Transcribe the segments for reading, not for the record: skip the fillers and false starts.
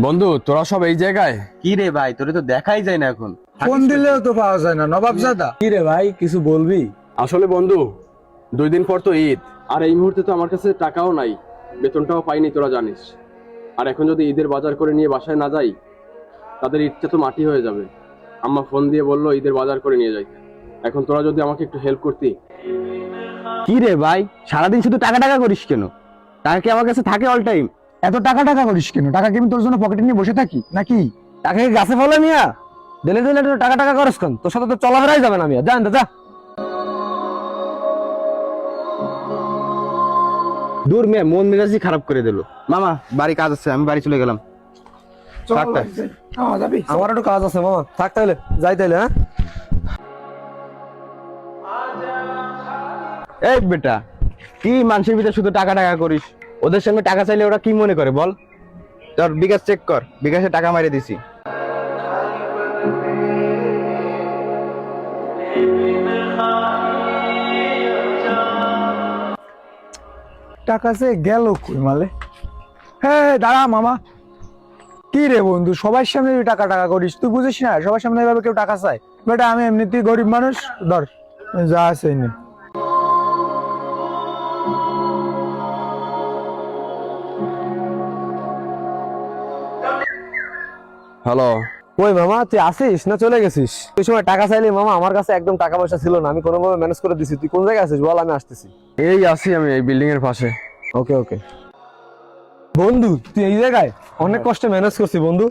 বন্ধু, তোরা সব এই জায়গায়? কি রে ভাই, তোরে তো দেখাই যায় না এখন। ফোন দিলেও তো পাওয়া যায় না নবাবজাদা। কি রে ভাই, কিছু বলবি? আসলে বন্ধু, 2 দিন পর তো ঈদ, আর এই মুহূর্তে তো আমার কাছে টাকাও নাই, বেতনটাও পাইনি, তোরা জানিস। আর এখন যদি ঈদের বাজার করে নিয়ে বাসায় না যাই, তাদের ঈদটা তো মাটি হয়ে যাবে। আম্মা ফোন দিয়ে বললো ঈদের বাজার করে নিয়ে যাইতে। এখন তোরা যদি আমাকে একটু হেল্প করতি। কি রে ভাই, সারাদিন শুধু টাকা টাকা করিস কেন? টাকা কি আমার কাছে থাকে অল টাইম? এত টাকা টাকা করিস কেন? টাকা কি আমি তোর জন্য পকেটে নিয়ে বসে থাকি নাকি? টাকা কি গাছে ফলে মিয়া? দিলে দিলে একটু টাকা টাকা করস কেন? তোর সাথে তো চলাফেরাই যাবে না মিয়া, জান যা। দূর মেয়ে, মন মেজাজই খারাপ করে দিল। মামা বাড়ি কাজ আছে, আমি বাড়ি চলে গেলাম। থাক তাই। আমার একটু কাজ আছে মামা, থাক তাইলে, যাই তাইলে। হ্যাঁ এই বেটা, কি মানুষের ভিতরে শুধু টাকা টাকা করিস? ওদের সঙ্গে টাকা চাইলে ওরা কি মনে করে বল? তোর বিকাশ চেক কর, বিকাশে টাকা মারিয়ে দিছি। টাকা সে গেল কই মালে? হ্যাঁ দাঁড়া মামা। কি রে বন্ধু, সবার সামনে তুই টাকা টাকা করিস? তুই বুঝিস না সবার সামনে এভাবে কেউ টাকা চায়? বেটা আমি এমনিতেই গরিব মানুষ, ধর যা আছে নে। হ্যালো। ওই মামা, তুই আসিস না চলে গেছিস? তুই সময় টাকা চাইলি মামা, আমার কাছে একদম টাকা পয়সা ছিল না, আমি কোনোভাবে ম্যানেজ করে দিছি। তুই কোন জায়গায় আছিস বল, আমি আসতেছি। এই আছি আমি এই বিল্ডিং এর পাশে। ওকে ওকে। বন্ধু তুই এই জায়গায়? অনেক কষ্টে ম্যানেজ করছি বন্ধু,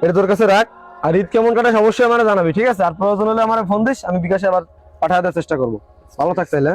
এটা তোর কাছে রাখ। আর ঈদ কেমন কাটাস অবশ্যই আমার জানাবি, ঠিক আছে? আর প্রয়োজন হলে আমার ফোন দিস, আমি বিকাশে আবার পাঠাতে চেষ্টা করবো। ভালো থাক তাইলে।